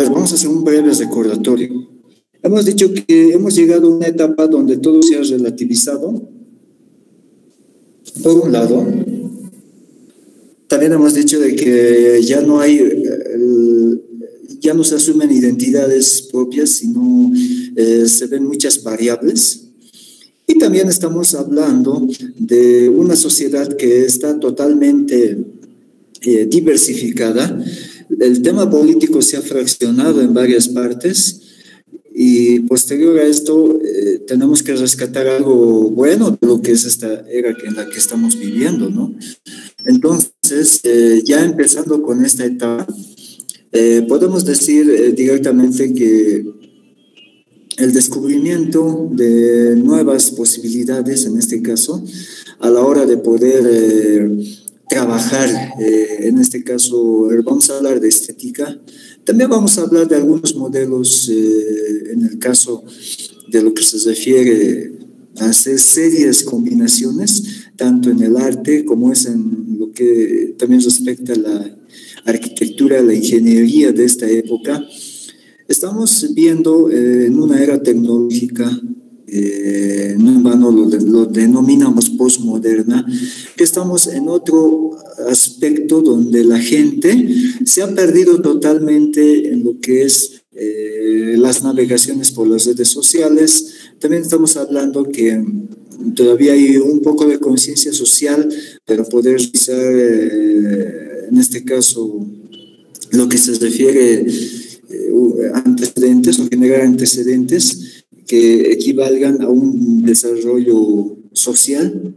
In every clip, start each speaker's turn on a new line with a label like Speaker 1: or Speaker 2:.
Speaker 1: ver, vamos a hacer un breve recordatorio. Hemos dicho que hemos llegado a una etapa donde todo se ha relativizado, por un lado. También hemos dicho de que ya no hay, ya no se asumen identidades propias, sino se ven muchas variables. Y también estamos hablando de una sociedad que está totalmente diversificada. El tema político se ha fraccionado en varias partes y posterior a esto tenemos que rescatar algo bueno de lo que es esta era en la que estamos viviendo, ¿no? Entonces, ya empezando con esta etapa, podemos decir directamente que el descubrimiento de nuevas posibilidades, en este caso, a la hora de poder trabajar, en este caso, vamos a hablar de estética, también vamos a hablar de algunos modelos, en el caso de lo que se refiere a hacer serias combinaciones, tanto en el arte como es en lo que también respecta a la arquitectura, la ingeniería de esta época. Estamos viendo en una era tecnológica, no en vano lo denominamos postmoderna, que estamos en otro aspecto donde la gente se ha perdido totalmente en lo que es las navegaciones por las redes sociales. También estamos hablando que todavía hay un poco de conciencia social para poder realizar, en este caso, lo que se refiere antecedentes o generar antecedentes que equivalgan a un desarrollo social.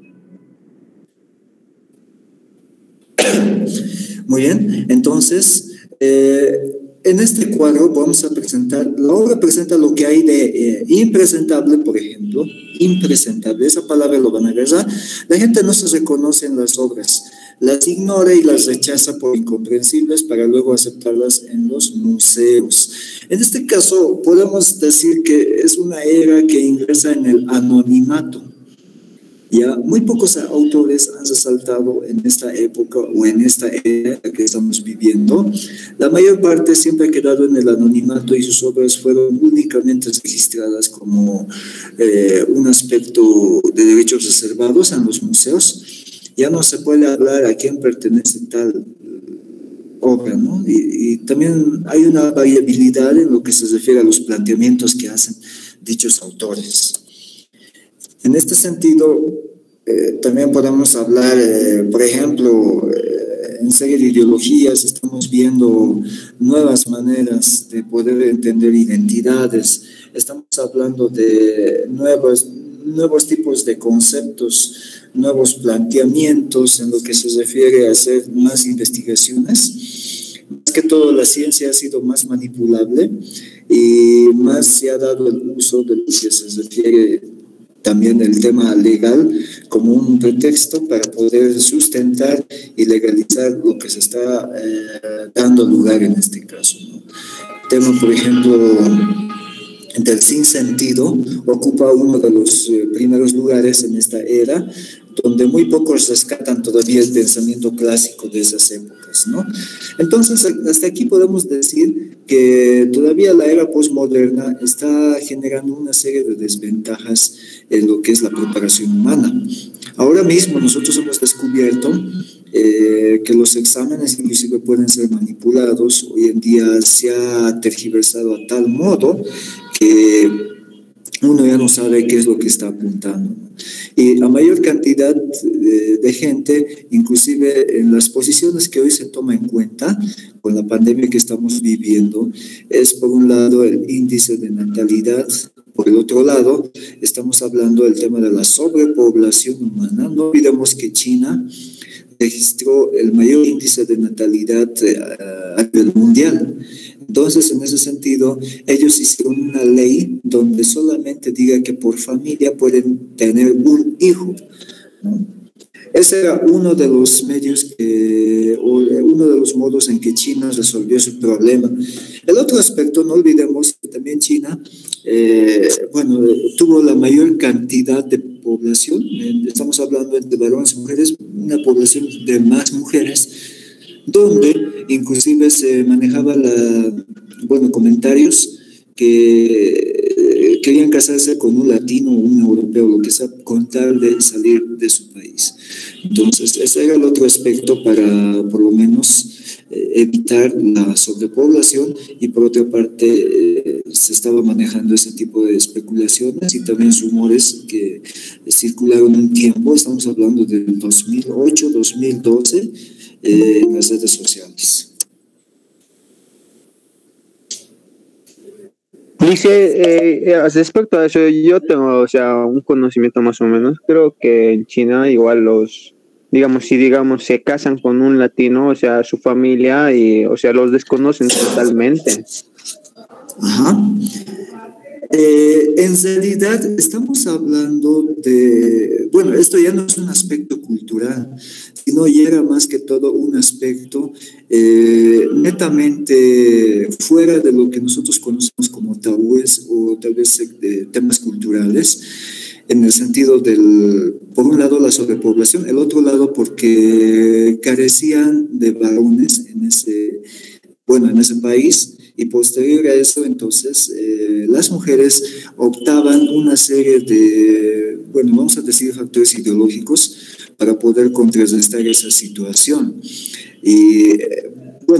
Speaker 1: Muy bien, entonces, en este cuadro vamos a presentar, la obra presenta lo que hay de impresentable, por ejemplo, impresentable, esa palabra lo van a agarrar, la gente no se reconoce en las obras, las ignora y las rechaza por incomprensibles para luego aceptarlas en los museos. En este caso, podemos decir que es una era que ingresa en el anonimato. Ya muy pocos autores han resaltado en esta época o en esta era que estamos viviendo. La mayor parte siempre ha quedado en el anonimato y sus obras fueron únicamente registradas como un aspecto de derechos reservados en los museos. Ya no se puede hablar a quién pertenece tal obra, ¿no? Y también hay una variabilidad en lo que se refiere a los planteamientos que hacen dichos autores. En este sentido, también podemos hablar, por ejemplo, en serie de ideologías estamos viendo nuevas maneras de poder entender identidades, estamos hablando de nuevos tipos de conceptos, nuevos planteamientos en lo que se refiere a hacer más investigaciones. Más que todo, la ciencia ha sido más manipulable y más se ha dado el uso de lo que se refiere también el tema legal como un pretexto para poder sustentar y legalizar lo que se está dando lugar en este caso, ¿no? El tema, por ejemplo, del sinsentido ocupa uno de los primeros lugares en esta era, donde muy pocos rescatan todavía el pensamiento clásico de esas épocas, ¿no? Entonces, hasta aquí podemos decir que todavía la era postmoderna está generando una serie de desventajas en lo que es la preparación humana. Ahora mismo nosotros hemos descubierto que los exámenes inclusive pueden ser manipulados. Hoy en día se ha tergiversado a tal modo que uno ya no sabe qué es lo que está apuntando. Y a mayor cantidad de gente, inclusive en las posiciones que hoy se toma en cuenta con la pandemia que estamos viviendo, es por un lado el índice de natalidad, por el otro lado estamos hablando del tema de la sobrepoblación humana. No olvidemos que China registró el mayor índice de natalidad a nivel mundial. Entonces, en ese sentido, ellos hicieron una ley donde solamente diga que por familia pueden tener un hijo, ¿no? Ese era uno de los medios, o uno de los modos en que China resolvió su problema. El otro aspecto, no olvidemos que también China, tuvo la mayor cantidad de población, estamos hablando entre varones y mujeres, una población de más mujeres, donde inclusive se manejaba comentarios que querían casarse con un latino o un europeo, lo que sea, con tal de salir de su país. Entonces, ese era el otro aspecto para, por lo menos, evitar la sobrepoblación, y por otra parte se estaba manejando ese tipo de especulaciones y también rumores que circularon un tiempo, estamos hablando del 2008, 2012, en las redes sociales.
Speaker 2: Dice, respecto a eso, yo tengo, o sea, un conocimiento más o menos. Creo que en China igual si se casan con un latino, o sea, su familia, y, o sea, los desconocen totalmente.
Speaker 1: Ajá. En realidad estamos hablando de, bueno, esto ya no es un aspecto cultural, sino ya era más que todo un aspecto netamente fuera de lo que nosotros conocemos como tabúes o tal vez temas culturales, en el sentido del, por un lado, la sobrepoblación, el otro lado porque carecían de varones en ese país. Y posterior a eso, entonces, las mujeres optaban una serie de, vamos a decir, factores ideológicos para poder contrarrestar esa situación. Y,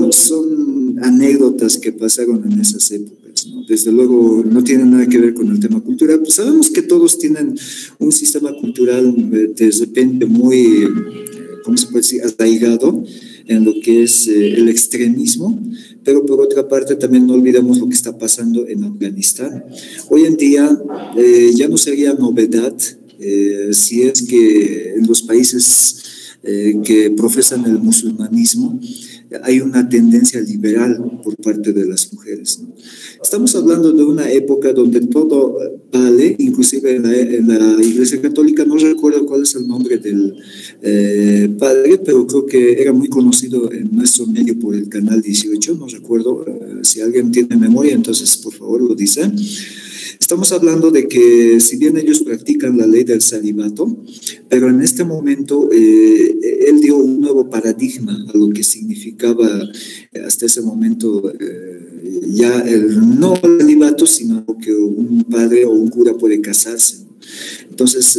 Speaker 1: son anécdotas que pasaron en esas épocas, ¿no? Desde luego, no tienen nada que ver con el tema cultural. Pues sabemos que todos tienen un sistema cultural de repente muy, ¿cómo se puede decir?, arraigado en lo que es el extremismo, pero por otra parte también no olvidemos lo que está pasando en Afganistán. Hoy en día ya no sería novedad si es que en los países que profesan el musulmanismo hay una tendencia liberal por parte de las mujeres, ¿no? Estamos hablando de una época donde todo vale, inclusive en la Iglesia Católica, no recuerdo cuál es el nombre del padre, pero creo que era muy conocido en nuestro medio por el Canal 18, no recuerdo, si alguien tiene memoria, entonces por favor lo dice. Estamos hablando de que si bien ellos practican la ley del celibato, pero en este momento él dio un nuevo paradigma a lo que significaba hasta ese momento ya el no celibato, sino que un padre o un cura puede casarse. Entonces,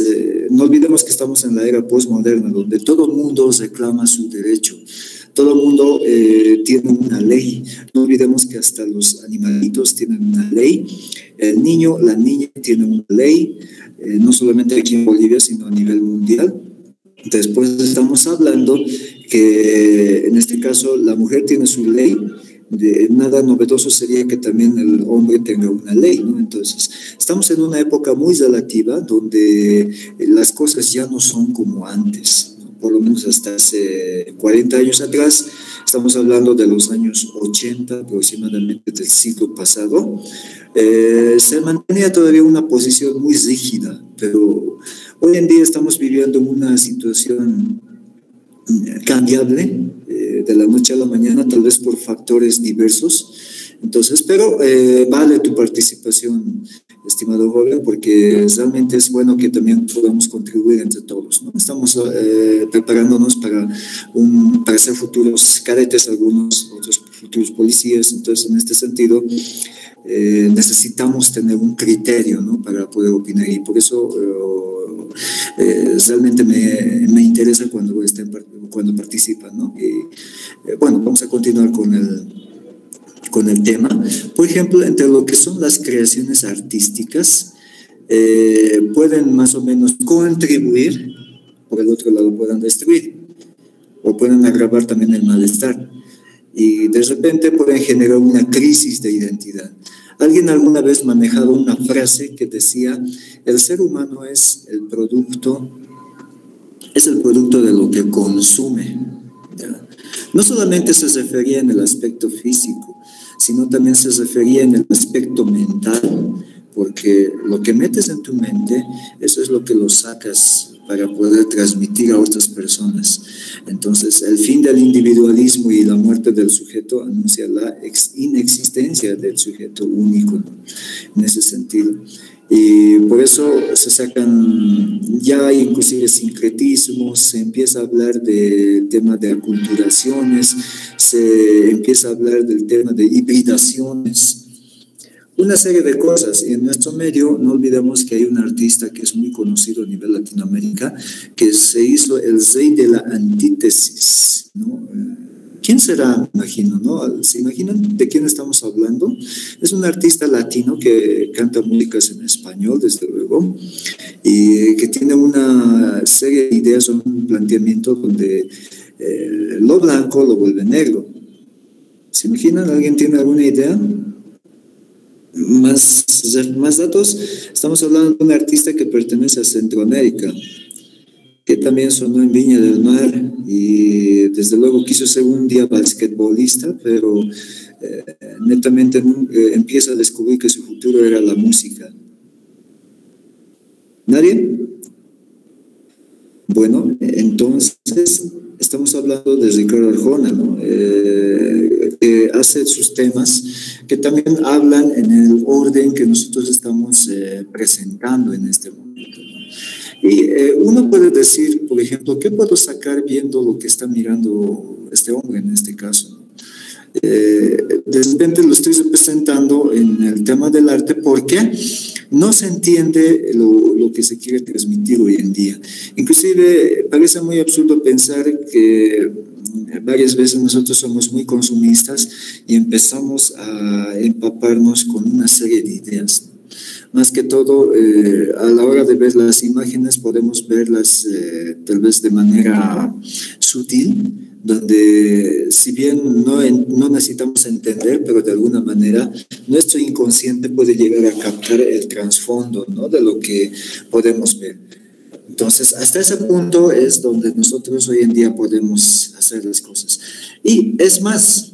Speaker 1: no olvidemos que estamos en la era postmoderna, donde todo el mundo reclama su derecho. Todo el mundo tiene una ley. No olvidemos que hasta los animalitos tienen una ley. El niño, la niña tienen una ley, no solamente aquí en Bolivia, sino a nivel mundial. Después estamos hablando que en este caso la mujer tiene su ley. Nada novedoso sería que también el hombre tenga una ley, ¿no? Entonces, estamos en una época muy relativa donde las cosas ya no son como antes, ¿no? Por lo menos hasta hace 40 años atrás, estamos hablando de los años 80 aproximadamente del siglo pasado, se mantenía todavía una posición muy rígida, pero hoy en día estamos viviendo una situación cambiable de la noche a la mañana, tal vez por factores diversos. Entonces, pero vale tu participación, estimado Jorge, porque realmente es bueno que también podamos contribuir entre todos, ¿no? Estamos preparándonos para ser futuros cadetes, algunos otros futuros policías. Entonces, en este sentido, necesitamos tener un criterio, ¿no?, para poder opinar, y por eso realmente me interesa cuando participan, ¿no? Vamos a continuar con el tema. Por ejemplo, entre lo que son las creaciones artísticas, pueden más o menos contribuir, por el otro lado pueden destruir, o pueden agravar también el malestar, y de repente pueden generar una crisis de identidad. Alguien alguna vez manejado una frase que decía: el ser humano es el producto de lo que consume, ¿ya? No solamente se refería en el aspecto físico, sino también se refería en el aspecto mental, porque lo que metes en tu mente, eso es lo que lo sacas para poder transmitir a otras personas. Entonces, el fin del individualismo y la muerte del sujeto anuncia la inexistencia del sujeto único, ¿no?, en ese sentido. Y por eso se sacan ya inclusive sincretismos, se empieza a hablar del tema de aculturaciones, se empieza a hablar del tema de hibridaciones, una serie de cosas. Y en nuestro medio no olvidemos que hay un artista que es muy conocido a nivel Latinoamérica, que se hizo el rey de la antítesis, ¿no? ¿Quién será? Me imagino, ¿no? ¿Se imaginan de quién estamos hablando? Es un artista latino que canta músicas en español, desde luego, y que tiene una serie de ideas, un planteamiento donde lo blanco lo vuelve negro. ¿Se imaginan? ¿Alguien tiene alguna idea? Más datos. Estamos hablando de un artista que pertenece a Centroamérica, que también sonó en Viña del Mar y desde luego quiso ser un día basquetbolista, pero netamente empieza a descubrir que su futuro era la música. ¿Nadie? Bueno, entonces estamos hablando de Ricardo Arjona, ¿no? Que hace sus temas que también hablan en el orden que nosotros estamos presentando en este momento, ¿no? Y uno puede decir, por ejemplo, ¿qué puedo sacar viendo lo que está mirando este hombre en este caso? De repente lo estoy representando en el tema del arte porque no se entiende lo que se quiere transmitir hoy en día. Inclusive parece muy absurdo pensar que varias veces nosotros somos muy consumistas y empezamos a empaparnos con una serie de ideas. Más que todo, a la hora de ver las imágenes podemos verlas tal vez de manera sutil, donde si bien no necesitamos entender, pero de alguna manera nuestro inconsciente puede llegar a captar el trasfondo, ¿no?, de lo que podemos ver. Entonces, hasta ese punto es donde nosotros hoy en día podemos hacer las cosas. Y es más,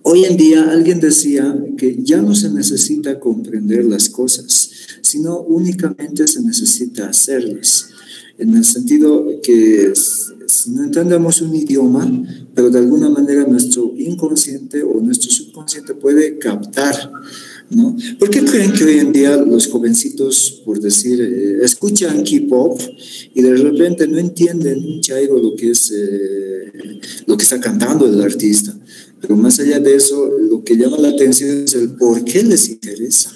Speaker 1: hoy en día alguien decía que ya no se necesita comprender las cosas, sino únicamente se necesita hacerlas. En el sentido que si no entendemos un idioma, pero de alguna manera nuestro inconsciente o nuestro subconsciente puede captar, ¿no? ¿Por qué creen que hoy en día los jovencitos, por decir, escuchan K-pop y de repente no entienden un chairo lo que es lo que está cantando el artista? Pero más allá de eso, lo que llama la atención es el por qué les interesa.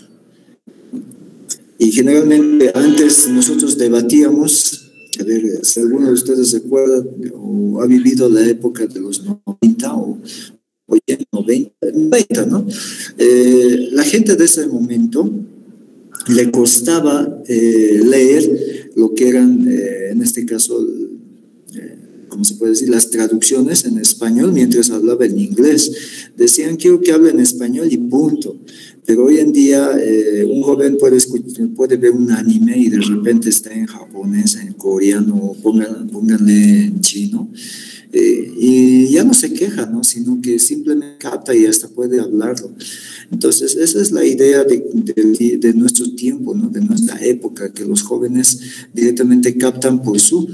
Speaker 1: Y generalmente antes nosotros debatíamos, a ver, si alguno de ustedes recuerda o ha vivido la época de los 90 o 90, ¿no? La gente de ese momento le costaba leer lo que eran, en este caso, ¿cómo se puede decir?, las traducciones en español mientras hablaba en inglés. Decían, quiero que hable en español y punto. Pero hoy en día un joven puede ver un anime y de repente está en japonés, en coreano, pónganle en chino, y ya no se queja, ¿no?, sino que simplemente capta y hasta puede hablarlo. Entonces, esa es la idea de nuestro tiempo, ¿no?, de nuestra época, que los jóvenes directamente captan por su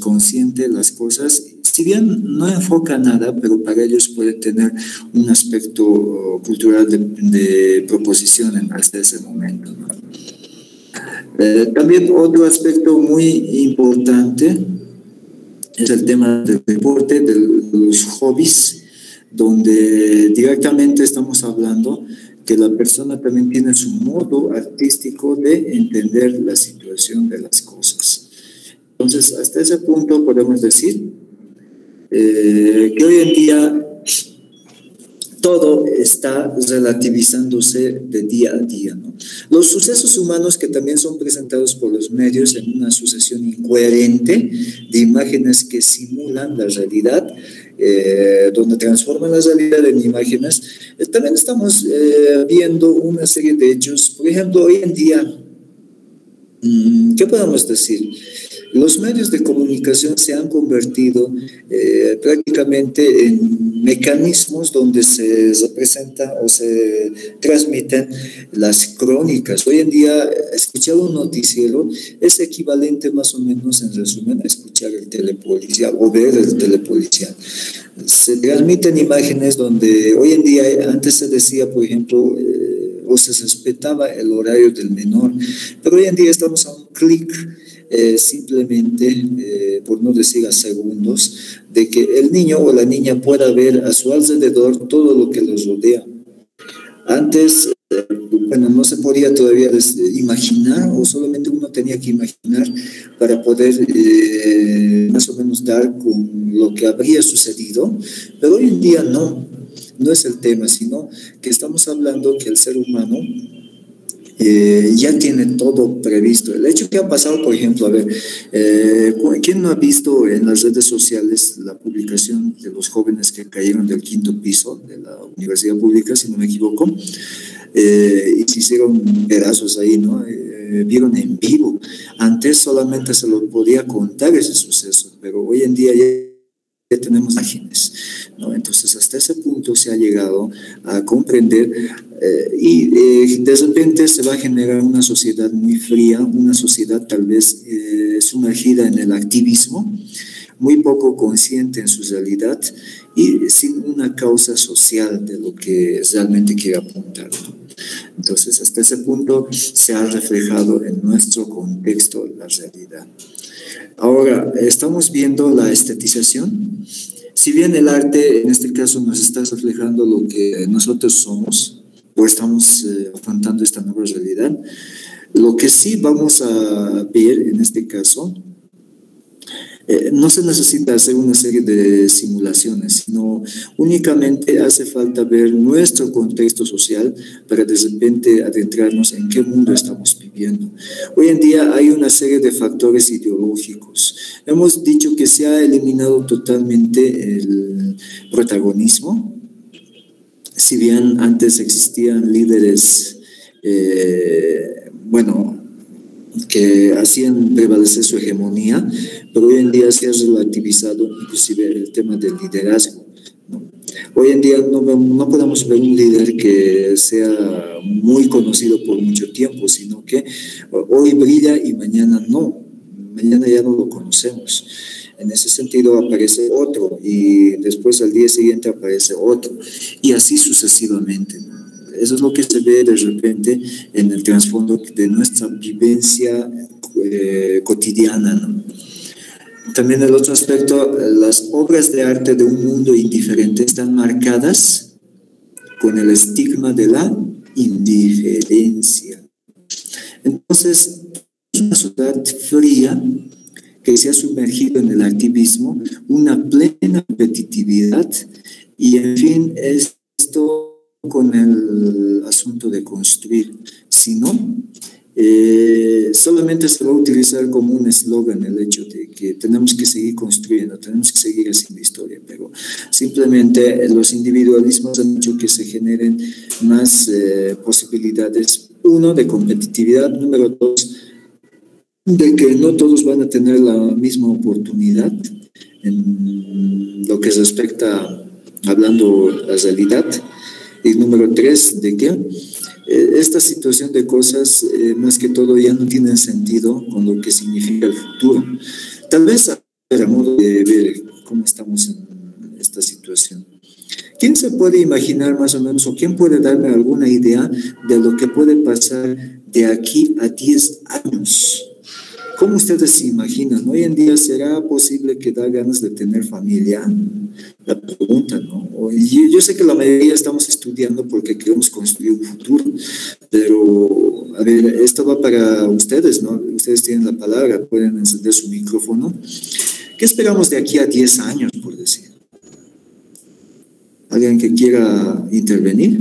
Speaker 1: consciente las cosas. Si bien no enfoca nada, pero para ellos puede tener un aspecto cultural de proposición hasta ese momento, ¿no? También otro aspecto muy importante es el tema del deporte, de los hobbies, donde directamente estamos hablando que la persona también tiene su modo artístico de entender la situación de las cosas. Entonces, hasta ese punto podemos decir que hoy en día todo está relativizándose de día a día, ¿no? Los sucesos humanos que también son presentados por los medios en una sucesión incoherente de imágenes que simulan la realidad, donde transforman la realidad en imágenes, también estamos viendo una serie de hechos. Por ejemplo, hoy en día, ¿qué podemos decir? Los medios de comunicación se han convertido prácticamente en mecanismos donde se representan o se transmiten las crónicas. Hoy en día, escuchar un noticiero es equivalente más o menos, en resumen, a escuchar el telepolicial o ver el telepolicial. Se transmiten imágenes donde hoy en día, antes se decía, por ejemplo, o se respetaba el horario del menor, pero hoy en día estamos a un clic, simplemente, por no decir a segundos, de que el niño o la niña pueda ver a su alrededor todo lo que los rodea. Antes, bueno, no se podía todavía imaginar, o solamente uno tenía que imaginar para poder más o menos dar con lo que habría sucedido, pero hoy en día no es el tema, sino que estamos hablando que el ser humano ya tiene todo previsto. El hecho que ha pasado, por ejemplo, a ver, ¿quién no ha visto en las redes sociales la publicación de los jóvenes que cayeron del quinto piso de la universidad pública, si no me equivoco, y se hicieron pedazos ahí, ¿no? Vieron en vivo. Antes solamente se lo podía contar ese suceso, pero hoy en día ya tenemos imágenes, ¿no? Entonces, hasta ese punto se ha llegado a comprender de repente se va a generar una sociedad muy fría, una sociedad tal vez sumergida en el activismo, muy poco consciente en su realidad y sin una causa social de lo que realmente quiere apuntar, ¿no? Entonces, hasta ese punto se ha reflejado en nuestro contexto la realidad. Ahora, estamos viendo la estetización. Si bien el arte en este caso nos está reflejando lo que nosotros somos, o estamos afrontando esta nueva realidad, lo que sí vamos a ver en este caso, no se necesita hacer una serie de simulaciones, sino únicamente hace falta ver nuestro contexto social para de repente adentrarnos en qué mundo estamos viviendo. Hoy en día hay una serie de factores ideológicos. Hemos dicho que se ha eliminado totalmente el protagonismo. Si bien antes existían líderes, que hacían prevalecer su hegemonía, pero hoy en día se ha relativizado inclusive el tema del liderazgo, ¿no? Hoy en día no podemos ver un líder que sea muy conocido por mucho tiempo, sino que hoy brilla y mañana no, mañana ya no lo conocemos. En ese sentido aparece otro y después al día siguiente aparece otro y así sucesivamente, ¿no? Eso es lo que se ve de repente en el trasfondo de nuestra vivencia cotidiana, ¿no? También el otro aspecto, las obras de arte de un mundo indiferente están marcadas con el estigma de la indiferencia. Entonces, es una sociedad fría que se ha sumergido en el activismo, una plena competitividad y, en fin, esto con el asunto de construir, sino solamente se va a utilizar como un eslogan el hecho de que tenemos que seguir construyendo, tenemos que seguir haciendo historia, pero simplemente los individualismos han hecho que se generen más posibilidades, uno, de competitividad, número dos, de que no todos van a tener la misma oportunidad en lo que respecta, hablando la realidad. Y número tres, de que esta situación de cosas, más que todo, ya no tienen sentido con lo que significa el futuro. Tal vez a modo de ver cómo estamos en esta situación. ¿Quién se puede imaginar más o menos, o quién puede darme alguna idea de lo que puede pasar de aquí a 10 años? ¿Cómo ustedes se imaginan? Hoy en día, ¿será posible que da ganas de tener familia? La pregunta, ¿no? Yo sé que la mayoría estamos estudiando porque queremos construir un futuro, pero, a ver, esto va para ustedes, ¿no? Ustedes tienen la palabra, pueden encender su micrófono. ¿Qué esperamos de aquí a 10 años, por decir? ¿Alguien que quiera intervenir?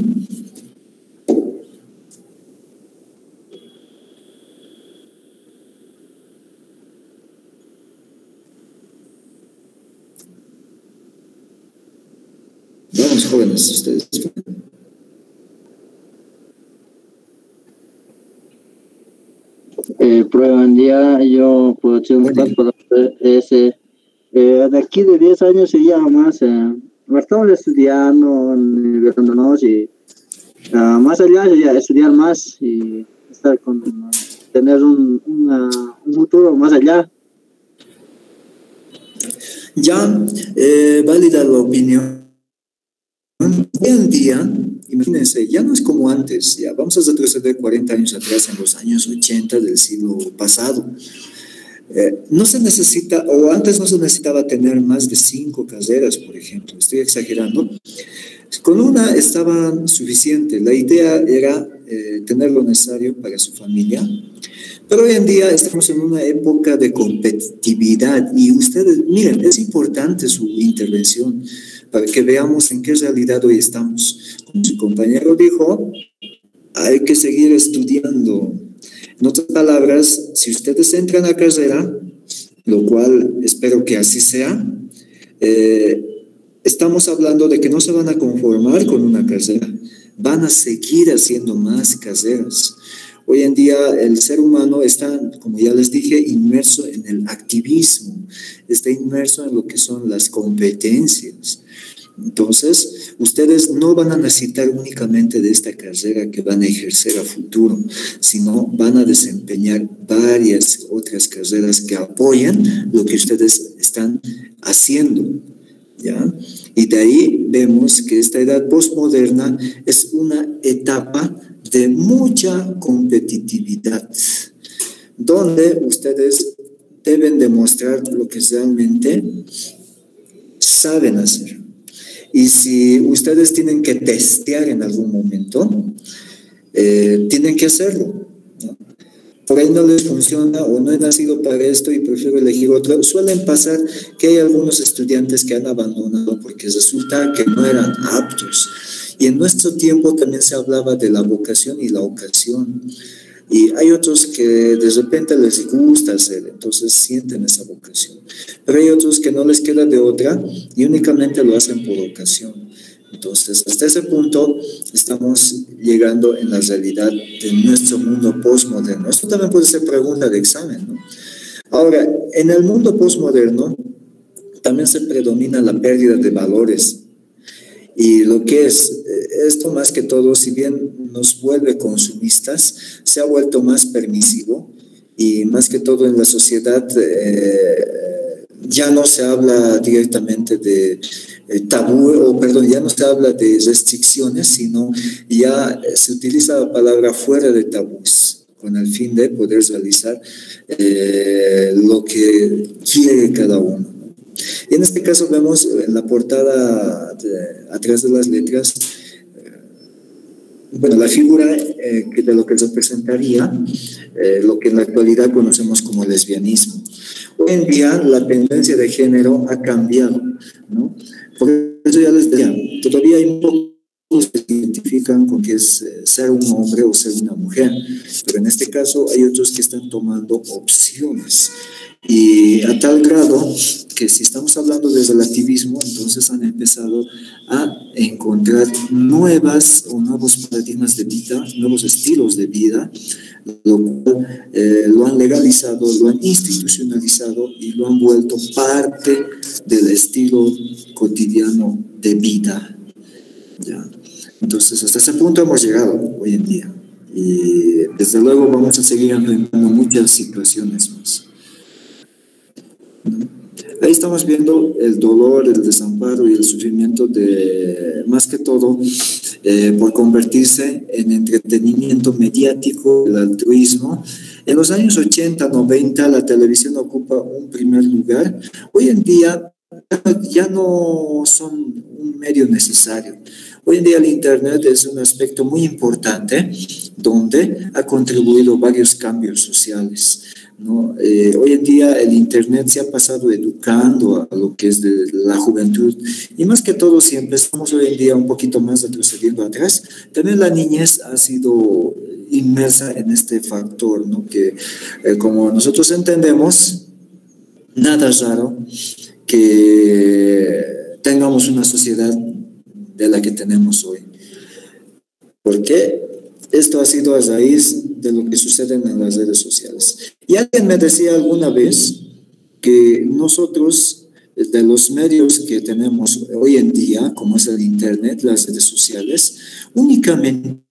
Speaker 1: Vamos, jóvenes, ustedes.
Speaker 3: Prueba un día, yo puedo decir un tanto de aquí de 10 años sería más, estamos estudiando, universitándonos y más allá sería estudiar más y estar tener un futuro más allá.
Speaker 1: Ya, válida la opinión. Hoy en día, imagínense, ya no es como antes, ya vamos a retroceder 40 años atrás, en los años 80 del siglo pasado. No se necesita, o antes no se necesitaba tener más de 5 carreras, por ejemplo, estoy exagerando. Con una estaba suficiente, la idea era tener lo necesario para su familia, pero hoy en día estamos en una época de competitividad y ustedes, miren, es importante su intervención para que veamos en qué realidad hoy estamos. Como su compañero dijo, hay que seguir estudiando. En otras palabras, si ustedes entran a carrera, lo cual espero que así sea, estamos hablando de que no se van a conformar con una carrera, van a seguir haciendo más carreras. Hoy en día el ser humano está, como ya les dije, inmerso en el activismo, está inmerso en lo que son las competencias. Entonces, ustedes no van a necesitar únicamente de esta carrera que van a ejercer a futuro, sino van a desempeñar varias otras carreras que apoyan lo que ustedes están haciendo, ¿ya? Y de ahí vemos que esta edad postmoderna es una etapa de mucha competitividad, donde ustedes deben demostrar lo que realmente saben hacer. Y si ustedes tienen que testear en algún momento, tienen que hacerlo, ¿no? Por ahí no les funciona o no he nacido para esto y prefiero elegir otro. Suelen pasar que hay algunos estudiantes que han abandonado porque resulta que no eran aptos. Y en nuestro tiempo también se hablaba de la vocación y la ocasión. Y hay otros que de repente les gusta hacer, entonces sienten esa vocación. Pero hay otros que no les queda de otra y únicamente lo hacen por ocasión. Entonces, hasta ese punto estamos llegando en la realidad de nuestro mundo postmoderno. Esto también puede ser pregunta de examen, ¿no? Ahora, en el mundo postmoderno también se predomina la pérdida de valores. Y lo que es esto más que todo, si bien nos vuelve consumistas, se ha vuelto más permisivo y más que todo en la sociedad ya no se habla directamente de tabú, o perdón, ya no se habla de restricciones, sino ya se utiliza la palabra fuera de tabús, con el fin de poder realizar lo que quiere cada uno. Y en este caso vemos en la portada, atrás de las letras, bueno, la figura de lo que representaría lo que en la actualidad conocemos como lesbianismo. Hoy en día la tendencia de género ha cambiado, ¿no? Por eso ya les decía, todavía hay pocos que se identifican con que es ser un hombre o ser una mujer, pero en este caso hay otros que están tomando opciones. Y a tal grado que si estamos hablando de relativismo, entonces han empezado a encontrar nuevas o nuevos paradigmas de vida, nuevos estilos de vida, lo cual lo han legalizado, lo han institucionalizado y lo han vuelto parte del estilo cotidiano de vida, ¿ya? Entonces, hasta ese punto hemos llegado hoy en día. Y desde luego vamos a seguir enfrentando muchas situaciones más. Ahí estamos viendo el dolor, el desamparo y el sufrimiento de, más que todo, por convertirse en entretenimiento mediático, el altruismo. En los años 80, 90, la televisión ocupa un primer lugar. Hoy en día ya no son un medio necesario. Hoy en día el Internet es un aspecto muy importante donde ha contribuido varios cambios sociales, ¿no? Hoy en día el Internet se ha pasado educando a lo que es de la juventud y más que todo, si empezamos hoy en día un poquito más retrocediendo atrás, también la niñez ha sido inmersa en este factor, ¿no? Que como nosotros entendemos, nada raro que tengamos una sociedad de la que tenemos hoy. ¿Por qué? Esto ha sido a raíz de lo que sucede en las redes sociales. Y alguien me decía alguna vez que nosotros de los medios que tenemos hoy en día, como es el Internet, las redes sociales, únicamente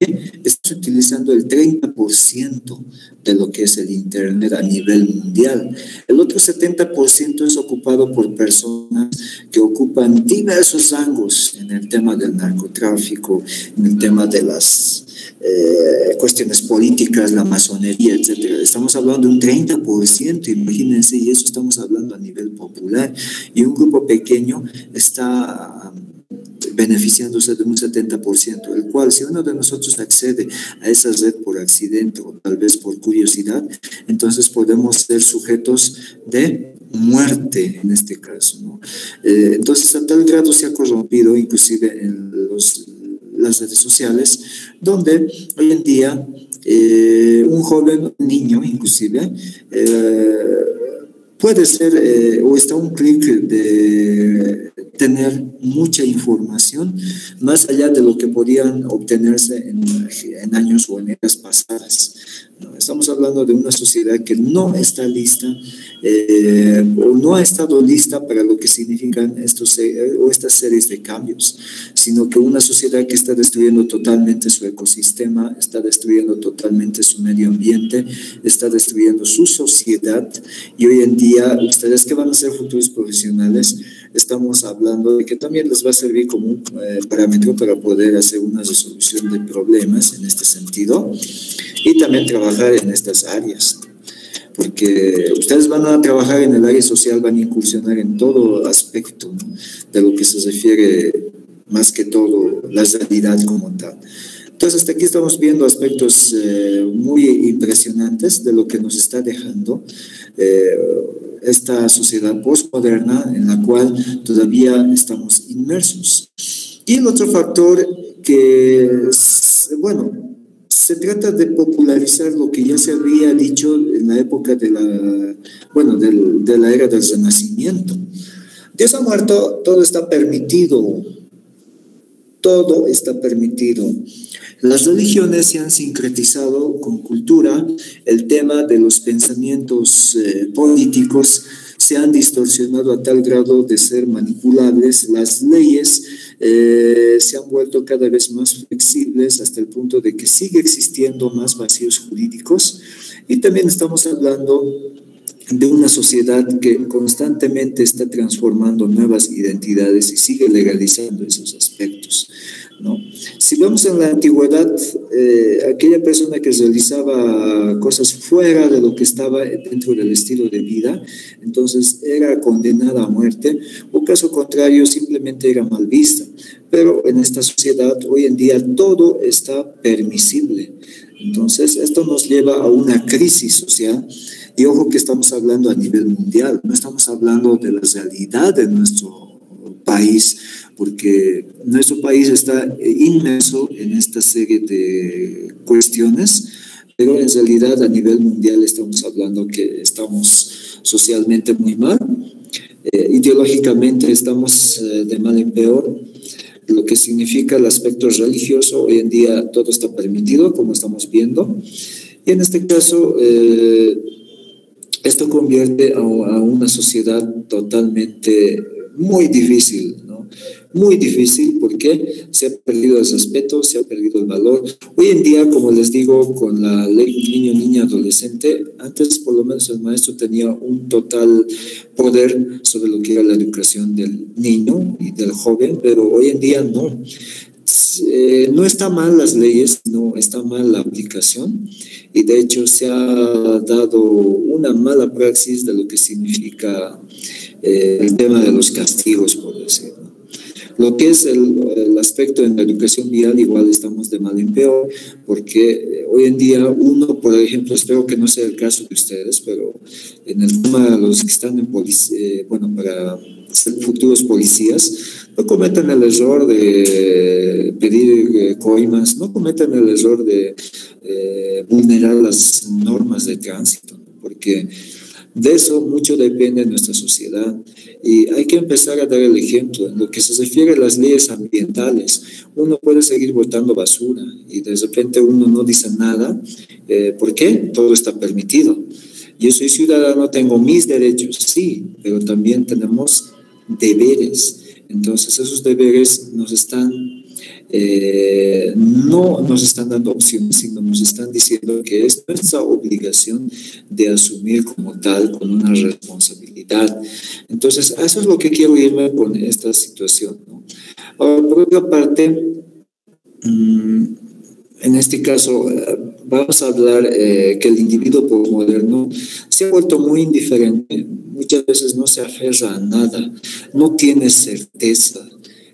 Speaker 1: estamos utilizando el 30% de lo que es el Internet a nivel mundial. El otro 70% es ocupado por personas que ocupan diversos rangos en el tema del narcotráfico, en el tema de las cuestiones políticas, la masonería, etcétera. Estamos hablando de un 30%, imagínense, y eso estamos hablando a nivel popular, y un grupo pequeño está beneficiándose de un 70%, el cual si uno de nosotros accede a esa red por accidente o tal vez por curiosidad, entonces podemos ser sujetos de muerte en este caso, ¿no? Entonces a tal grado se ha corrompido inclusive en las redes sociales, donde hoy en día un joven, un niño inclusive, puede ser o está a un clic de tener mucha información más allá de lo que podían obtenerse en años o en eras pasadas. No, estamos hablando de una sociedad que no está lista o no ha estado lista para lo que significan estas series de cambios, sino que una sociedad que está destruyendo totalmente su ecosistema, está destruyendo totalmente su medio ambiente, está destruyendo su sociedad, y hoy en día ustedes que van a ser futuros profesionales, estamos hablando de que también les va a servir como un parámetro para poder hacer una resolución de problemas en este sentido y también trabajar en estas áreas, porque ustedes van a trabajar en el área social, van a incursionar en todo aspecto, ¿no?, de lo que se refiere más que todo la realidad como tal. Entonces, hasta aquí estamos viendo aspectos muy impresionantes de lo que nos está dejando esta sociedad postmoderna en la cual todavía estamos inmersos. Y el otro factor que, bueno, se trata de popularizar lo que ya se había dicho en la época de la era del Renacimiento. Dios ha muerto, todo está permitido. Todo está permitido. Las religiones se han sincretizado con cultura, el tema de los pensamientos políticos se han distorsionado a tal grado de ser manipulables, las leyes se han vuelto cada vez más flexibles hasta el punto de que sigue existiendo más vacíos jurídicos, y también estamos hablando de una sociedad que constantemente está transformando nuevas identidades y sigue legalizando esos aspectos, ¿no? Si vemos en la antigüedad, aquella persona que realizaba cosas fuera de lo que estaba dentro del estilo de vida, entonces era condenada a muerte, o caso contrario, simplemente era mal vista. Pero en esta sociedad, hoy en día, todo está permisible. Entonces, esto nos lleva a una crisis social. Y ojo que estamos hablando a nivel mundial, no estamos hablando de la realidad de nuestro país, porque nuestro país está inmerso en esta serie de cuestiones, pero en realidad a nivel mundial estamos hablando que estamos socialmente muy mal, ideológicamente estamos de mal en peor, lo que significa el aspecto religioso. Hoy en día todo está permitido, como estamos viendo, y en este caso esto convierte a una sociedad totalmente muy difícil, ¿no? Muy difícil porque se ha perdido el respeto, se ha perdido el valor. Hoy en día, como les digo, con la ley niño, niña, adolescente, antes por lo menos el maestro tenía un total poder sobre lo que era la educación del niño y del joven, pero hoy en día no. No está mal las leyes, no está mal la aplicación, y de hecho se ha dado una mala praxis de lo que significa el tema de los castigos, por decirlo. Lo que es el aspecto en la educación vial, igual estamos de mal en peor, porque hoy en día uno, por ejemplo, espero que no sea el caso de ustedes, pero en el tema de los que están en policía, para ser futuros policías, no cometan el error de pedir coimas, no cometan el error de vulnerar las normas de tránsito, porque de eso mucho depende de nuestra sociedad, y hay que empezar a dar el ejemplo. En lo que se refiere a las leyes ambientales, uno puede seguir botando basura y de repente uno no dice nada. ¿Por qué? Todo está permitido. Yo soy ciudadano, tengo mis derechos, sí, pero también tenemos deberes. Entonces esos deberes no nos están dando opciones, sino nos están diciendo que es nuestra obligación de asumir como tal, con una responsabilidad. Entonces, a eso es lo que quiero irme con esta situación, ¿no? Ahora, por otra parte, en este caso, vamos a hablar que el individuo posmoderno se ha vuelto muy indiferente, muchas veces no se aferra a nada, no tiene certeza,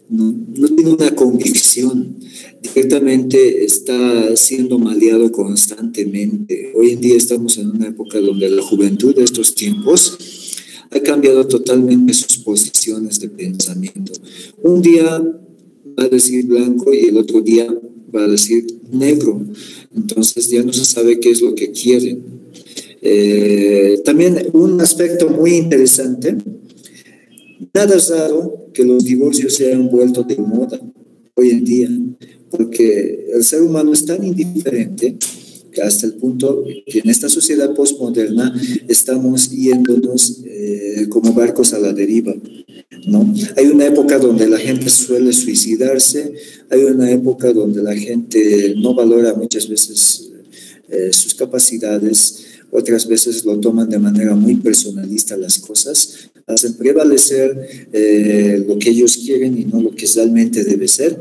Speaker 1: no tiene una convicción, directamente está siendo maleado constantemente. Hoy en día estamos en una época donde la juventud de estos tiempos ha cambiado totalmente sus posiciones de pensamiento. Un día va a decir blanco y el otro día va a decir negro. Entonces ya no se sabe qué es lo que quieren. También un aspecto muy interesante, nada es raro que los divorcios se hayan vuelto de moda hoy en día, porque el ser humano es tan indiferente que hasta el punto que en esta sociedad postmoderna estamos yéndonos como barcos a la deriva, ¿no? Hay una época donde la gente suele suicidarse, hay una época donde la gente no valora muchas veces sus capacidades, otras veces lo toman de manera muy personalista las cosas, hacen prevalecer lo que ellos quieren y no lo que realmente debe ser.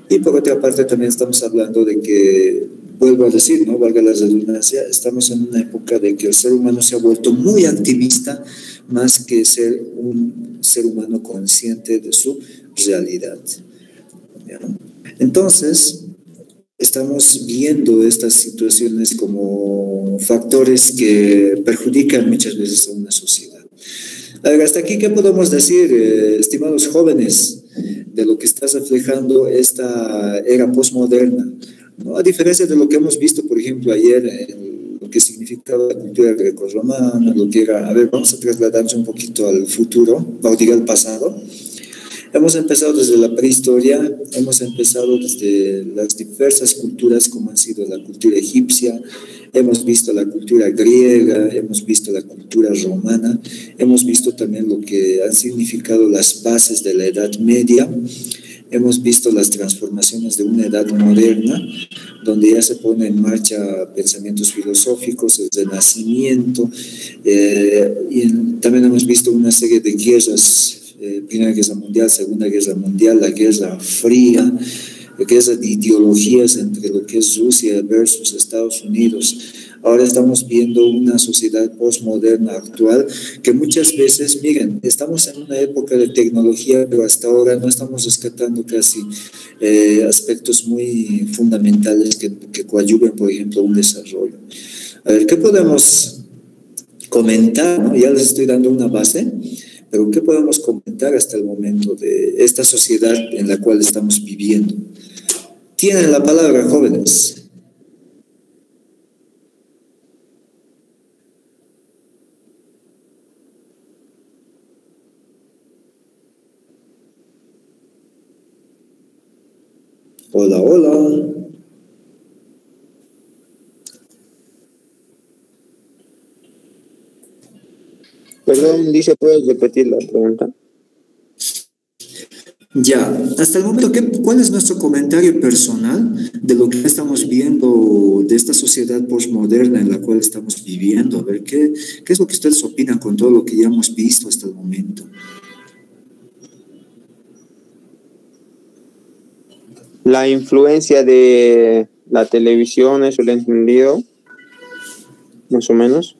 Speaker 1: Y por otra parte también estamos hablando de que, vuelvo a decir, no valga la redundancia, estamos en una época de que el ser humano se ha vuelto muy activista más que ser un ser humano consciente de su realidad. ¿Ya? Entonces, estamos viendo estas situaciones como factores que perjudican muchas veces a una sociedad. A ver, hasta aquí, ¿qué podemos decir, estimados jóvenes, de lo que está reflejando esta era postmoderna, ¿no? A diferencia de lo que hemos visto, por ejemplo, ayer, en lo que significaba la cultura grecorromana, lo que era, a ver, vamos a trasladarnos un poquito al futuro, o diga al pasado. Hemos empezado desde la prehistoria, hemos empezado desde las diversas culturas como han sido la cultura egipcia, hemos visto la cultura griega, hemos visto la cultura romana, hemos visto también lo que han significado las bases de la Edad Media, hemos visto las transformaciones de una edad moderna, donde ya se pone en marcha pensamientos filosóficos, el Renacimiento, también hemos visto una serie de guerras. Primera Guerra Mundial, Segunda Guerra Mundial, la Guerra Fría, guerra de ideologías entre lo que es Rusia versus Estados Unidos. Ahora estamos viendo una sociedad postmoderna actual que muchas veces, miren, estamos en una época de tecnología, pero hasta ahora no estamos rescatando casi aspectos muy fundamentales que coadyuven, por ejemplo, un desarrollo. A ver, ¿qué podemos comentar? ¿No? Ya les estoy dando una base. Pero ¿qué podemos comentar hasta el momento de esta sociedad en la cual estamos viviendo? Tienen la palabra, jóvenes. Hola, hola.
Speaker 2: Perdón, dice, ¿puedes repetir la pregunta?
Speaker 1: Ya, hasta el momento, ¿cuál es nuestro comentario personal de lo que estamos viendo de esta sociedad postmoderna en la cual estamos viviendo? A ver, ¿qué es lo que ustedes opinan con todo lo que ya hemos visto hasta el momento?
Speaker 2: La influencia de la televisión, eso lo he entendido, más o menos.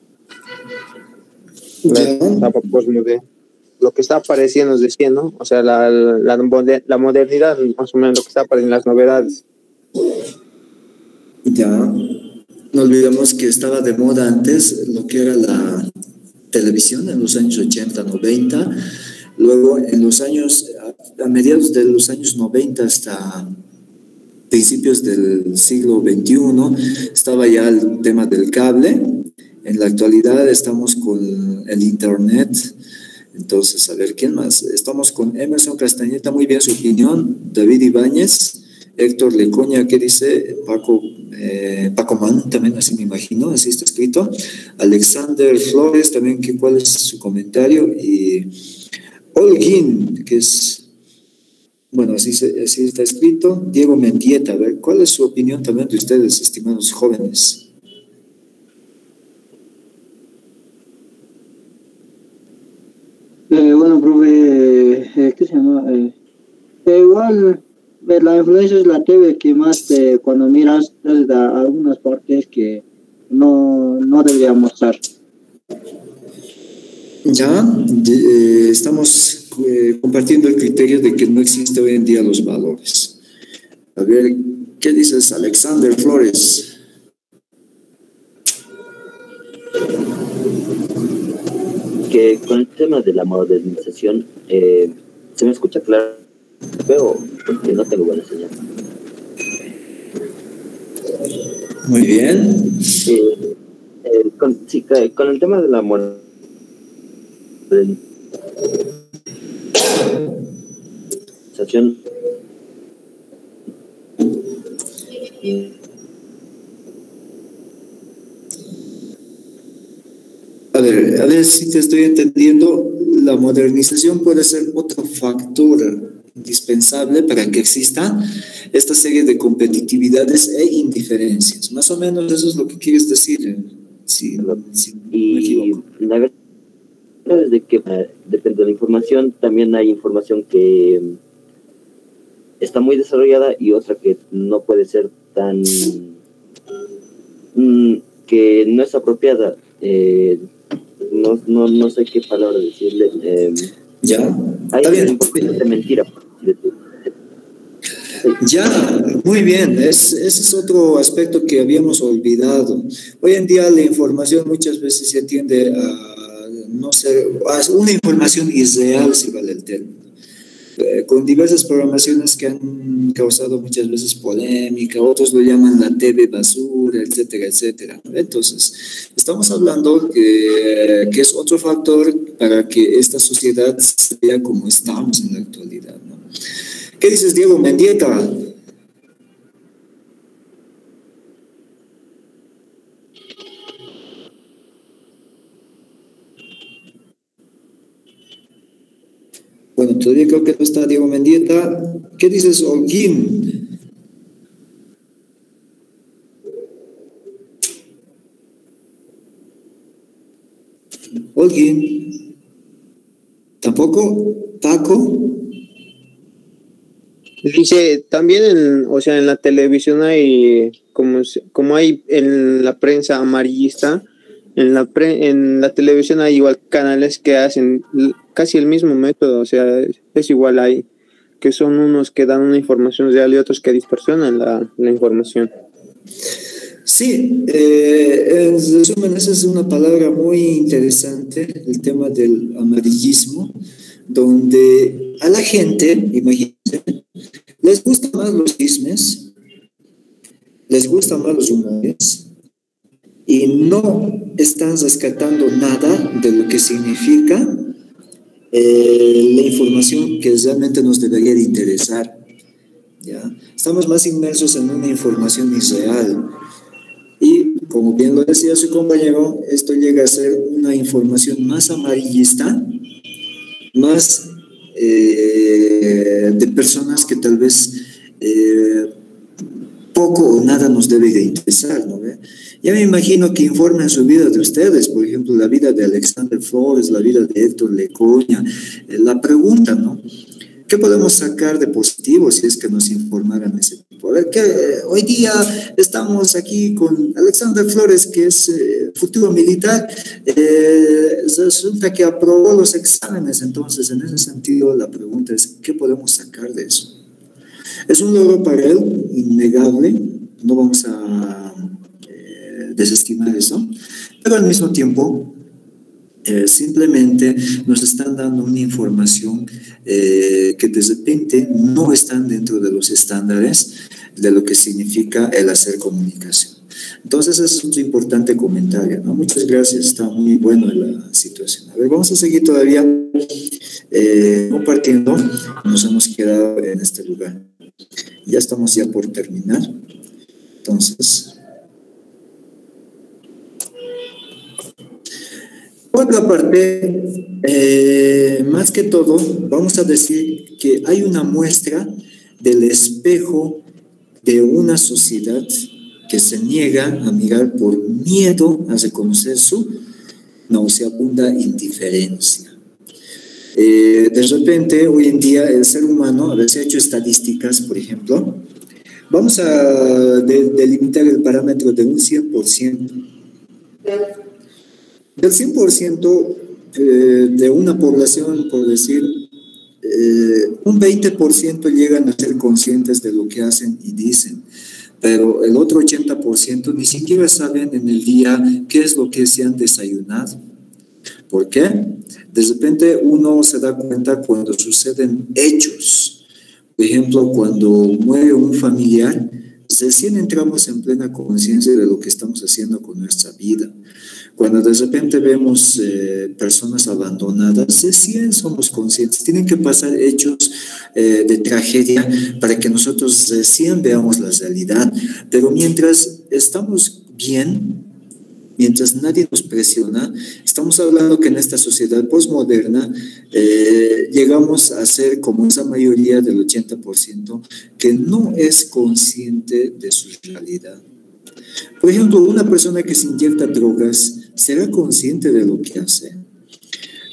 Speaker 2: Lo que está apareciendo es decir, ¿no? O sea, la modernidad, más o menos lo que está apareciendo, las novedades.
Speaker 1: Ya, no olvidemos que estaba de moda antes lo que era la televisión en los años 80, 90, luego en los años, a mediados de los años 90 hasta principios del siglo XXI, estaba ya el tema del cable. En la actualidad estamos con el internet. Entonces, a ver, ¿quién más? Estamos con Emerson Castañeta, muy bien su opinión. David Ibáñez, Héctor Lecoña, ¿qué dice? Paco Man, también así me imagino, así está escrito. Alexander Flores, también, ¿cuál es su comentario? Y Holguín, que es, bueno, así está escrito, Diego Mendieta. A ver, ¿cuál es su opinión también de ustedes, estimados jóvenes?
Speaker 3: Bueno, profe, ¿qué se llama? Igual, la influencia es la TV que más cuando miras desde algunas partes que no debería mostrar.
Speaker 1: Ya, estamos compartiendo el criterio de que no existe hoy en día los valores. A ver, ¿qué dices, Alexander Flores?
Speaker 4: Que con el tema de la modernización, se me escucha claro, pero porque no tengo buena señal.
Speaker 1: Muy bien.
Speaker 4: Con el tema de la modernización,
Speaker 1: A ver si te estoy entendiendo. La modernización puede ser otro factor indispensable para que exista esta serie de competitividades e indiferencias. Más o menos eso es lo que quieres decir, si no me equivoco.
Speaker 4: La verdad es de que depende de la información, también hay información que está muy desarrollada y otra que no puede ser tan que no es apropiada. No sé qué palabra decirle.
Speaker 1: Ya,
Speaker 4: Hay
Speaker 1: está bien.
Speaker 4: un poco de mentira.
Speaker 1: Ya, muy bien. Ese es otro aspecto que habíamos olvidado. Hoy en día la información muchas veces se tiende a no ser, a una información irreal, si vale el término. Con diversas programaciones que han causado muchas veces polémica, otros lo llaman la TV basura, etcétera, etcétera. Entonces, estamos hablando que es otro factor para que esta sociedad sea como estamos en la actualidad, ¿no? ¿Qué dices, Diego Mendieta? Bueno, todavía creo que no está Diego Mendieta. ¿Qué dices, Holguín? Holguín. ¿Tampoco? ¿Paco?
Speaker 2: Dice, también o sea, en la televisión hay, como hay en la prensa amarillista, en la televisión hay igual canales que hacen casi el mismo método, o sea, es igual hay, que son unos que dan una información real y otros que distorsionan la información.
Speaker 1: Sí, en resumen, esa es una palabra muy interesante, el tema del amarillismo, donde a la gente, imagínense, les gustan más los chismes, les gustan más los rumores y no están rescatando nada de lo que significa la información que realmente nos debería de interesar. ¿Ya? Estamos más inmersos en una información irreal. Y como bien lo decía su compañero, esto llega a ser una información más amarillista, más de personas que tal vez poco o nada nos debe de interesar, ¿no ve? Ya me imagino que informan su vida de ustedes, por ejemplo, la vida de Alexander Flores, la vida de Héctor Lecoña, la pregunta, ¿no? ¿Qué podemos sacar de positivo si es que nos informaran ese tipo? A ver, que hoy día estamos aquí con Alexander Flores, que es futuro militar, resulta que aprobó los exámenes, entonces en ese sentido la pregunta es, ¿qué podemos sacar de eso? Es un logro para él, innegable, no vamos a desestimar eso, pero al mismo tiempo simplemente nos están dando una información que de repente no están dentro de los estándares de lo que significa el hacer comunicación. Entonces, ese es otro importante comentario, ¿no? Muchas gracias, está muy bueno la situación. A ver, vamos a seguir todavía compartiendo. Nos hemos quedado en este lugar. Ya estamos ya por terminar. Entonces, bueno, otra parte, más que todo, vamos a decir que hay una muestra del espejo de una sociedad que se niega a mirar por miedo a reconocer su nauseabunda indiferencia. De repente, hoy en día, el ser humano, a ver, se ha hecho estadísticas, por ejemplo, vamos a delimitar el parámetro de un 100%. Del 100% de una población, por decir, un 20% llegan a ser conscientes de lo que hacen y dicen, pero el otro 80% ni siquiera saben en el día qué es lo que se han desayunado. ¿Por qué? De repente uno se da cuenta cuando suceden hechos. Por ejemplo, cuando muere un familiar, recién entramos en plena conciencia de lo que estamos haciendo con nuestra vida. Cuando de repente vemos personas abandonadas, recién somos conscientes. Tienen que pasar hechos de tragedia para que nosotros recién veamos la realidad. Pero mientras estamos bien, mientras nadie nos presiona, estamos hablando que en esta sociedad postmoderna llegamos a ser como esa mayoría del 80% que no es consciente de su realidad. Por ejemplo, una persona que se inyecta drogas, ¿será consciente de lo que hace?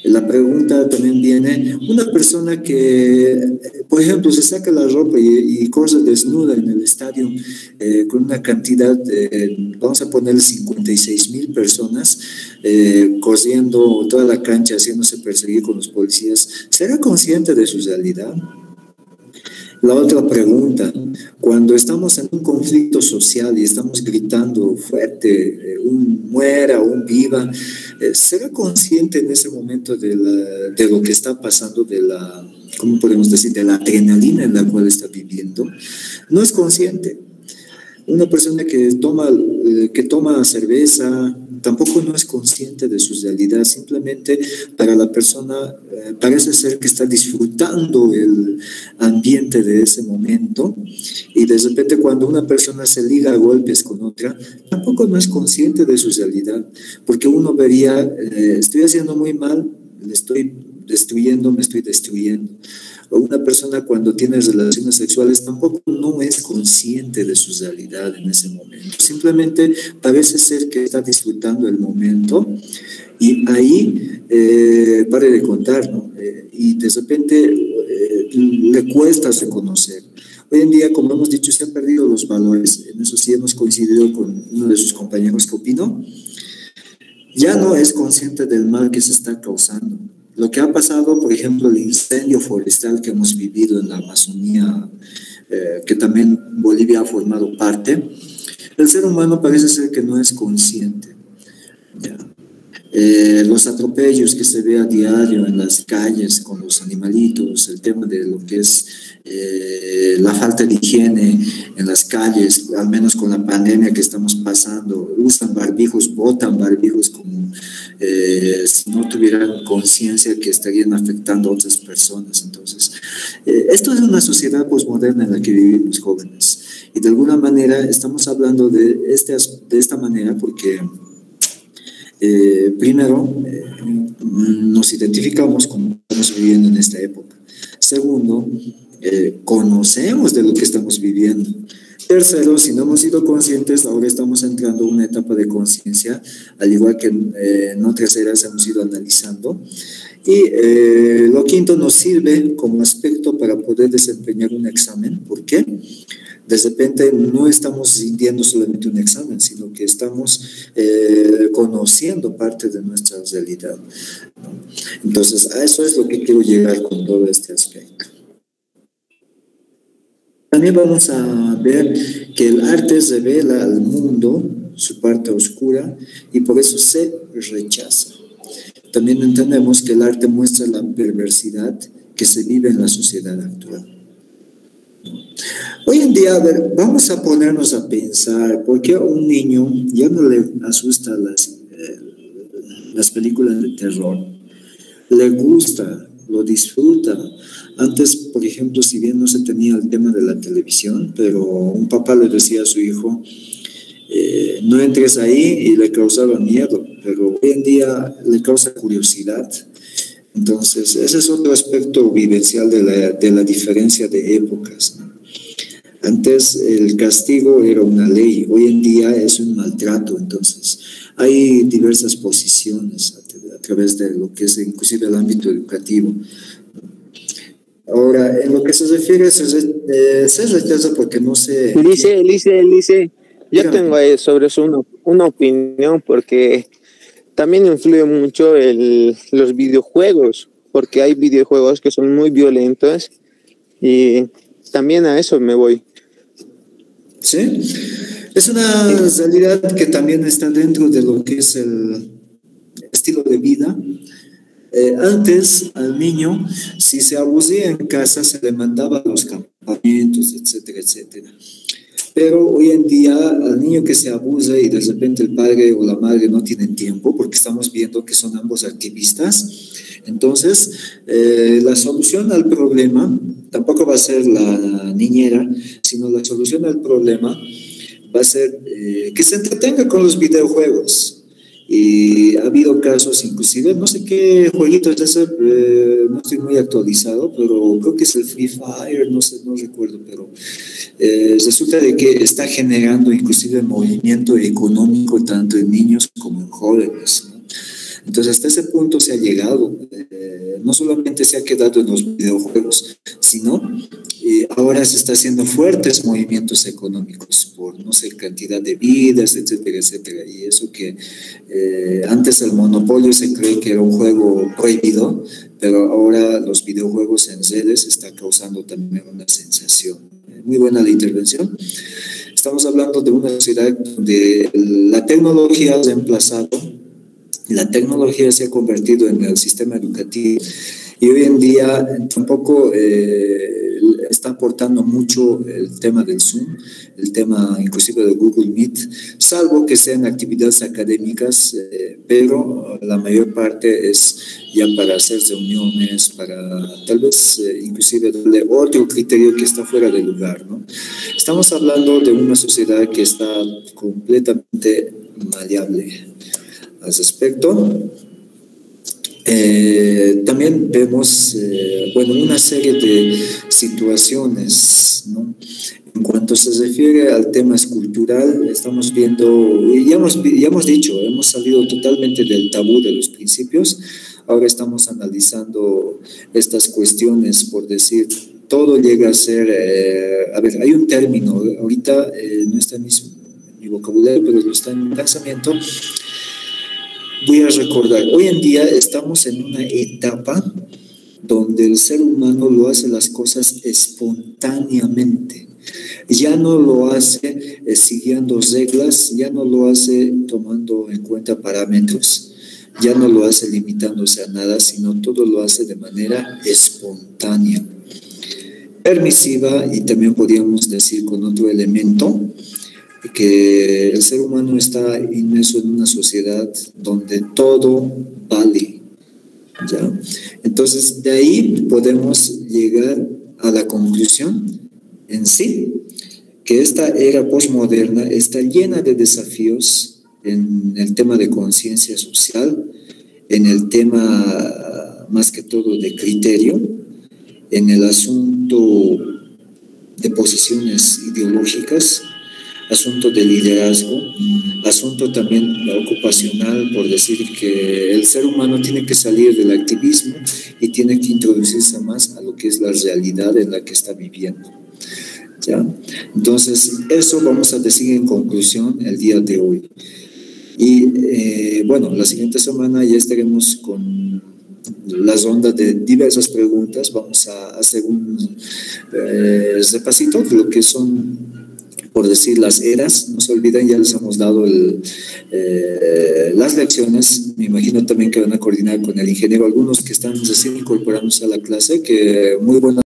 Speaker 1: La pregunta también viene, una persona que, por ejemplo, se saca la ropa y corre desnuda en el estadio con una cantidad de, vamos a poner 56,000 personas corriendo toda la cancha, haciéndose perseguir con los policías, ¿será consciente de su realidad? La otra pregunta, cuando estamos en un conflicto social y estamos gritando fuerte, un muera, un viva, ¿será consciente en ese momento de lo que está pasando, de la, ¿cómo podemos decir?, de la adrenalina en la cual está viviendo? No es consciente. Una persona que toma cerveza tampoco no es consciente de su realidad, simplemente para la persona parece ser que está disfrutando el ambiente de ese momento, y de repente cuando una persona se liga a golpes con otra, tampoco no es consciente de su realidad, porque uno vería, estoy haciendo muy mal, me estoy destruyendo. O una persona cuando tiene relaciones sexuales tampoco no es consciente de su realidad en ese momento. Simplemente parece ser que está disfrutando el momento y ahí pare de contar, ¿no? Y de repente le cuesta reconocer. Hoy en día, como hemos dicho, se han perdido los valores. En eso sí hemos coincidido con uno de sus compañeros que opinó. Ya no es consciente del mal que se está causando. Lo que ha pasado, por ejemplo, el incendio forestal que hemos vivido en la Amazonía, que también Bolivia ha formado parte, el ser humano parece ser que no es consciente. Los atropellos que se ve a diario en las calles con los animalitos, el tema de lo que es la falta de higiene en las calles, al menos con la pandemia que estamos pasando, usan barbijos, botan barbijos como si no tuvieran conciencia que estarían afectando a otras personas. Entonces, esto es una sociedad posmoderna en la que vivimos, jóvenes, y de alguna manera estamos hablando de esta manera porque primero, nos identificamos como estamos viviendo en esta época. Segundo, conocemos de lo que estamos viviendo. Tercero, si no hemos sido conscientes, ahora estamos entrando en una etapa de conciencia, al igual que en otras eras hemos ido analizando. Y lo quinto, nos sirve como aspecto para poder desempeñar un examen. ¿Por qué? De repente no estamos rindiendo solamente un examen, sino que estamos conociendo parte de nuestra realidad, ¿no? Entonces, a eso es lo que quiero llegar con todo este aspecto. También vamos a ver que el arte revela al mundo su parte oscura y por eso se rechaza. También entendemos que el arte muestra la perversidad que se vive en la sociedad actual. Hoy en día, a ver, vamos a ponernos a pensar, ¿por qué a un niño ya no le asusta las películas de terror? Le gusta, lo disfruta. Antes, por ejemplo, si bien no se tenía el tema de la televisión, pero un papá le decía a su hijo, no entres ahí y le causaba miedo, pero hoy en día le causa curiosidad. Entonces, ese es otro aspecto vivencial de la diferencia de épocas, ¿no? Antes el castigo era una ley, hoy en día es un maltrato. Entonces, hay diversas posiciones a través de lo que es inclusive el ámbito educativo. Ahora, en lo que se refiere, se rechaza porque no se...
Speaker 2: Lice, yo
Speaker 1: Dígame.
Speaker 2: tengo sobre eso una opinión, porque también influye mucho los videojuegos, porque hay videojuegos que son muy violentos y también a eso me voy.
Speaker 1: Sí, es una realidad que también está dentro de lo que es el estilo de vida. Antes al niño, si se abusía en casa, se le mandaba a los campamentos, etcétera, etcétera. Pero hoy en día al niño que se abusa y de repente el padre o la madre no tienen tiempo, porque estamos viendo que son ambos activistas, entonces la solución al problema tampoco va a ser la niñera, sino la solución al problema va a ser que se entretenga con los videojuegos. Y ha habido casos, inclusive, no sé qué jueguito es ese, no estoy muy actualizado, pero creo que es el Free Fire, no sé, no recuerdo, pero resulta de que está generando inclusive movimiento económico tanto en niños como en jóvenes, ¿no? Entonces, hasta ese punto se ha llegado. No solamente se ha quedado en los videojuegos, sino ahora se está haciendo fuertes movimientos económicos por, no sé, cantidad de vidas, etcétera, etcétera. Y eso que antes el monopolio se cree que era un juego prohibido, pero ahora los videojuegos en redes están causando también una sensación. Muy buena la intervención. Estamos hablando de una sociedad donde la tecnología ha reemplazado. La tecnología se ha convertido en el sistema educativo y hoy en día tampoco está aportando mucho el tema del Zoom, el tema inclusive de Google Meet, salvo que sean actividades académicas, pero la mayor parte es ya para hacer reuniones, para tal vez inclusive darle otro criterio que está fuera de lugar, ¿no? Estamos hablando de una sociedad que está completamente maleable. Al respecto, también vemos una serie de situaciones, ¿no? En cuanto se refiere al tema escultural, estamos viendo, y ya hemos dicho, hemos salido totalmente del tabú de los principios. Ahora estamos analizando estas cuestiones, por decir, todo llega a ser, hay un término, ahorita no está en mi vocabulario, pero está en mi pensamiento. Voy a recordar, hoy en día estamos en una etapa donde el ser humano lo hace las cosas espontáneamente. Ya no lo hace siguiendo reglas, ya no lo hace tomando en cuenta parámetros, ya no lo hace limitándose a nada, sino todo lo hace de manera espontánea, permisiva, y también podríamos decir con otro elemento, que el ser humano está inmerso en una sociedad donde todo vale, ¿ya? Entonces, de ahí podemos llegar a la conclusión en sí, que esta era posmoderna está llena de desafíos en el tema de conciencia social, en el tema más que todo de criterio, en el asunto de posiciones ideológicas, asunto de liderazgo, asunto también ocupacional, por decir que el ser humano tiene que salir del activismo y tiene que introducirse más a lo que es la realidad en la que está viviendo, ¿ya? Entonces, eso vamos a decir en conclusión el día de hoy. Y la siguiente semana ya estaremos con las ondas de diversas preguntas. Vamos a hacer un repasito de lo que son, por decir, las eras. No se olviden, ya les hemos dado las lecciones. Me imagino también que van a coordinar con el ingeniero algunos que están recién incorporándose a la clase, que muy buenas